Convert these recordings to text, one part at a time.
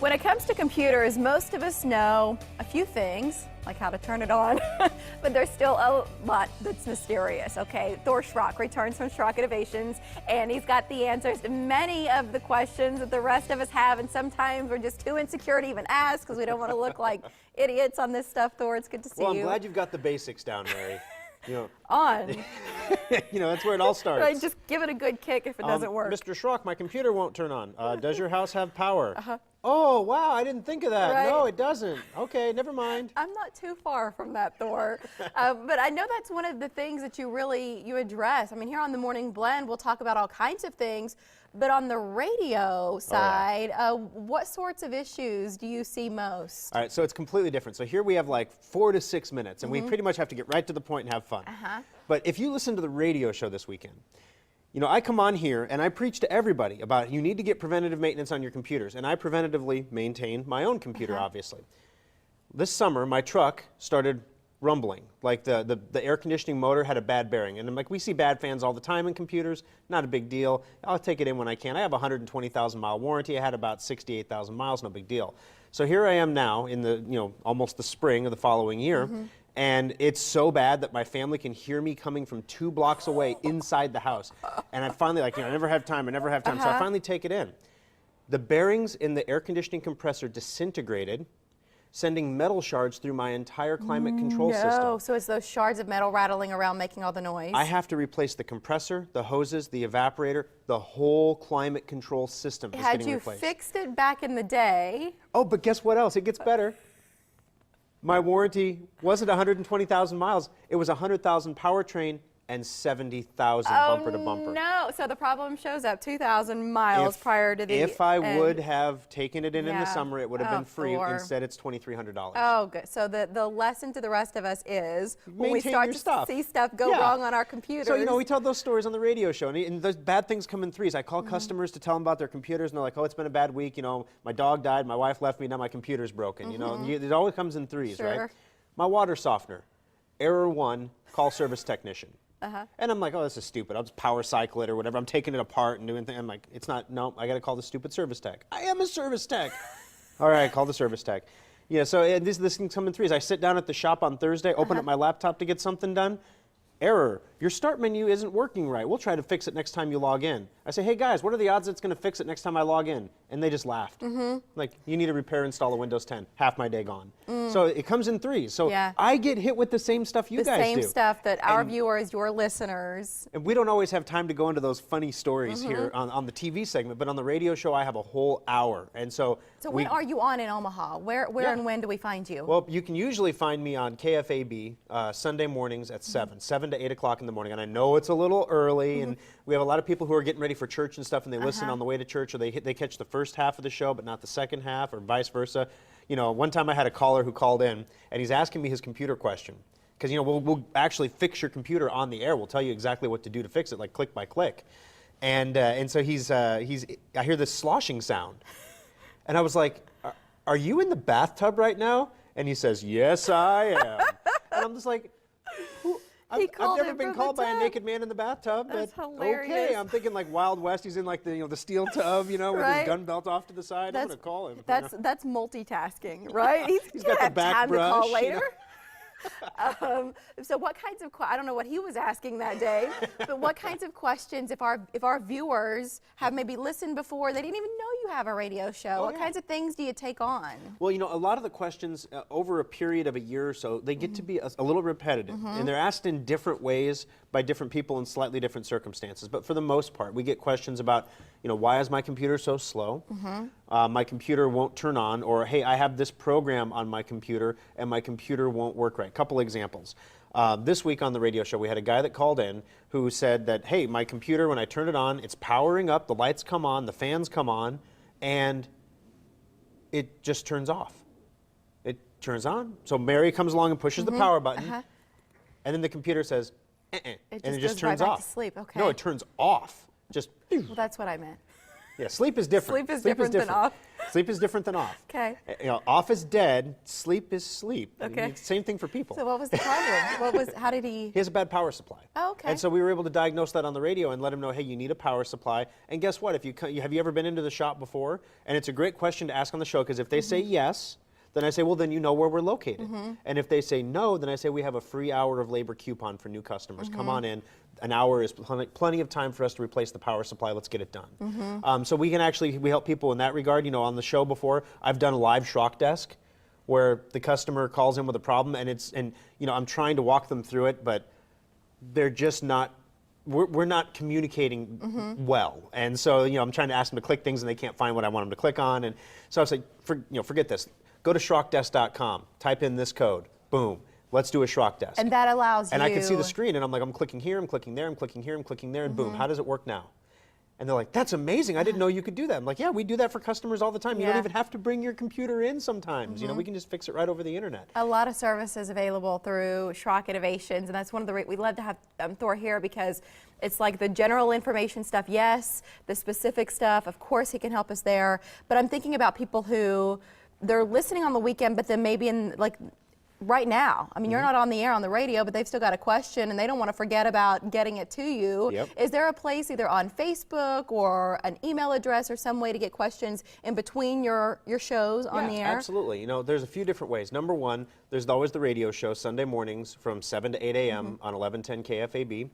When it comes to computers, most of us know a few things, like how to turn it on, but there's still a lot that's mysterious, okay? Thor Schrock returns from Schrock Innovations, and he's got the answers to many of the questions that the rest of us have, and sometimes we're just too insecure to even ask because we don't want to look like idiots on this stuff. Thor, it's good to see you. Well, I'm glad you've got the basics down, Mary. On. That's where it all starts. Right, just give it a good kick if it doesn't work. Mr. Schrock, my computer won't turn on. Does your house have power? Oh, wow, I didn't think of that. Right. No, it doesn't. Okay, never mind. I'm not too far from that, Thor. But I know that's one of the things that you address. I mean, here on the Morning Blend, we'll talk about all kinds of things. But on the radio side, what sorts of issues do you see most? All right, so it's completely different. So here we have like 4 to 6 minutes, and we pretty much have to get right to the point and have fun. But if you listen to the radio show this weekend, I come on here and I preach to everybody about you need to get preventative maintenance on your computers, and I preventatively maintain my own computer, obviously. This summer, my truck started rumbling. Like the air conditioning motor had a bad bearing. And I'm like, we see bad fans all the time in computers, not a big deal. I'll take it in when I can. I have a 120,000 mile warranty. I had about 68,000 miles, no big deal. So here I am now in the, almost the spring of the following year. And it's so bad that my family can hear me coming from 2 blocks away inside the house. And I finally, I never have time, So I finally take it in. The bearings in the air conditioning compressor disintegrated, sending metal shards through my entire climate control system. So it's those shards of metal rattling around making all the noise. I have to replace the compressor, the hoses, the evaporator, the whole climate control system is getting replaced. Had you fixed it back in the day? Oh, but guess what else? It gets better. My warranty wasn't 120,000 miles. It was 100,000 powertrain and 70,000 bumper to bumper. No, so the problem shows up 2,000 miles prior to the If I would have taken it in the summer, it would have been free. Thor. Instead, it's $2,300. Oh, good. So the lesson to the rest of us is when we Maintain start your to stuff. see stuff go wrong on our computers. So, we tell those stories on the radio show, and those bad things come in threes. I call customers to tell them about their computers, and they're like, oh, it's been a bad week. My dog died, my wife left me, now my computer's broken. It always comes in threes, right? My water softener, error 1, call service technician. And I'm like, oh, this is stupid. I'll just power cycle it or whatever. I'm taking it apart and doing things. I'm like, it's not, no, I got to call the stupid service tech. I am a service tech. All right, call the service tech. So this thing comes in threes. I sit down at the shop on Thursday, open up my laptop to get something done. Error, your start menu isn't working right. We'll try to fix it next time you log in. I say, hey guys, what are the odds it's going to fix it next time I log in? And they just laughed. Like, you need to repair, install a Windows 10. Half my day gone. So it comes in threes. So I get hit with the same stuff you guys do. The same stuff that our viewers, your listeners. And we don't always have time to go into those funny stories here on the TV segment, but on the radio show I have a whole hour. And so when are you on in Omaha? Where and when do we find you? Well, you can usually find me on KFAB Sunday mornings at 7 to 8 o'clock in the morning. And I know it's a little early, and we have a lot of people who are getting ready for church and stuff, and they listen on the way to church, or they catch the first half of the show but not the second half, or vice versa. One time I had a caller who called in, and he's asking me his computer question. Because, we'll actually fix your computer on the air. We'll tell you exactly what to do to fix it, like click by click. And so I hear this sloshing sound. And I was like, are you in the bathtub right now? And he says, yes, I am. And I'm just like, I've never been called by a naked man in the bathtub. That's but hilarious. Okay, I'm thinking like Wild West. He's in like the steel tub, with his gun belt off to the side. I'm gonna call him. That's multitasking, right? He's got the back time brush. To call later. So what kinds of I don't know what he was asking that day, but what kinds of questions, if our viewers have maybe listened before, they didn't even know you have a radio show, what kinds of things do you take on? Well, a lot of the questions over a period of a year or so, they get to be a little repetitive, and they're asked in different ways by different people in slightly different circumstances. But for the most part, we get questions about, why is my computer so slow? My computer won't turn on, or hey, I have this program on my computer and my computer won't work right. Couple examples. This week on the radio show, we had a guy that called in who said that, hey, my computer, when I turn it on, it's powering up, the lights come on, the fans come on, and it just turns off. It turns on. So Mary comes along and pushes the power button, and then the computer says, and it just turns right off. Back to sleep. Okay. No, it turns off. Just. Well, that's what I meant. Yeah, sleep is different. Sleep is different than off. Sleep is different than off. Okay. You know, off is dead, sleep is sleep. Okay. It's the same thing for people. So what was the problem? How did he? He has a bad power supply. Oh, okay. And so we were able to diagnose that on the radio and let him know, hey, you need a power supply. And guess what? If you have you ever been into the shop before? And it's a great question to ask on the show, because if they say yes, then I say, well, then you know where we're located. And if they say no, then I say we have a free hour of labor coupon for new customers. Come on in. An hour is plenty of time for us to replace the power supply. Let's get it done. So we help people in that regard. You know, on the show before, I've done a live Schrock desk where the customer calls in with a problem, and you know, I'm trying to walk them through it, but they're just not. We're not communicating well, and so you know, I'm trying to ask them to click things, and they can't find what I want them to click on, and so I was like, forget this. Go to schrockdesk.com, type in this code, boom, let's do a Schrock desk. And that allows you. And I can see the screen, and I'm like, I'm clicking here, I'm clicking there, I'm clicking here, I'm clicking there, and boom, how does it work now? And they're like, that's amazing, I didn't know you could do that. I'm like, yeah, we do that for customers all the time. You don't even have to bring your computer in sometimes. You know, we can just fix it right over the internet. A lot of services available through Schrock Innovations, and that's one of the we love to have Thor here, because it's like the general information stuff, yes, the specific stuff, of course he can help us there, but I'm thinking about people who they're listening on the weekend, but then maybe in like right now. I mean, you're not on the air on the radio, but they've still got a question and they don't want to forget about getting it to you. Yep. Is there a place either on Facebook or an email address or some way to get questions in between your shows on the air? Absolutely. You know, there's a few different ways. Number one, there's always the radio show Sunday mornings from 7 to 8 a.m. on 1110 KFAB.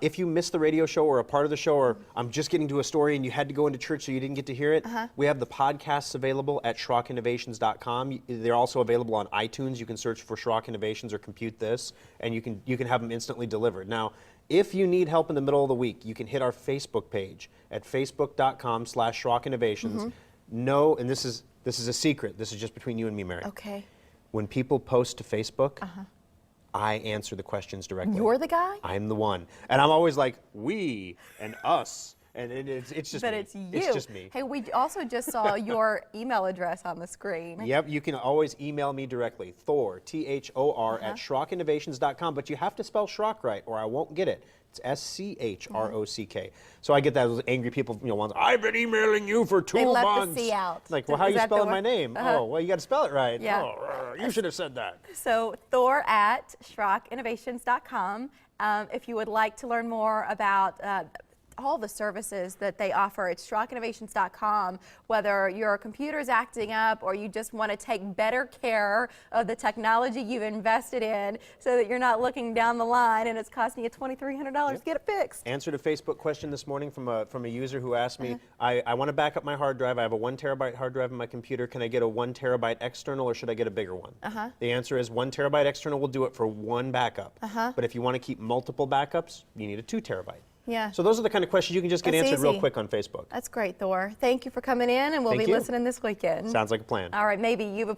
If you missed the radio show or a part of the show, or I'm just getting to a story and you had to go into church so you didn't get to hear it, we have the podcasts available at SchrockInnovations.com. They're also available on iTunes. You can search for Schrock Innovations or Compute This, and you can have them instantly delivered. Now, if you need help in the middle of the week, you can hit our Facebook page at facebook.com/Schrock Innovations. No, and this is a secret. This is just between you and me, Mary. Okay. When people post to Facebook, I answer the questions directly. You're the guy? I'm the one. And I'm always like, we and us. And it's just but me. It's you. It's just me. Hey, we also just saw your email address on the screen. Yep, you can always email me directly, Thor, Thor, at SchrockInnovations.com. But you have to spell Schrock right, or I won't get it. It's SCHROCK. So I get that, those angry people, ones, I've been emailing you for 2 months. They left the C out. Like, well, how are you spelling my name? Oh, well, you got to spell it right. Yeah. Oh, you should have said that. So Thor at SchrockInnovations.com. If you would like to learn more about all the services that they offer, it's SchrockInnovations.com. Whether your computer's acting up or you just want to take better care of the technology you've invested in so that you're not looking down the line and it's costing you $2,300 to get it fixed. Answered a Facebook question this morning from a user who asked me, I want to back up my hard drive. I have a 1 terabyte hard drive in my computer. Can I get a 1 terabyte external, or should I get a bigger one? The answer is 1 terabyte external will do it for one backup. But if you want to keep multiple backups, you need a 2 terabyte. Yeah. So those are the kind of questions you can just get That's answered real easy. quick on Facebook. That's great, Thor. Thank you for coming in, and we'll Thank be you. listening this weekend. Sounds like a plan. All right, maybe you've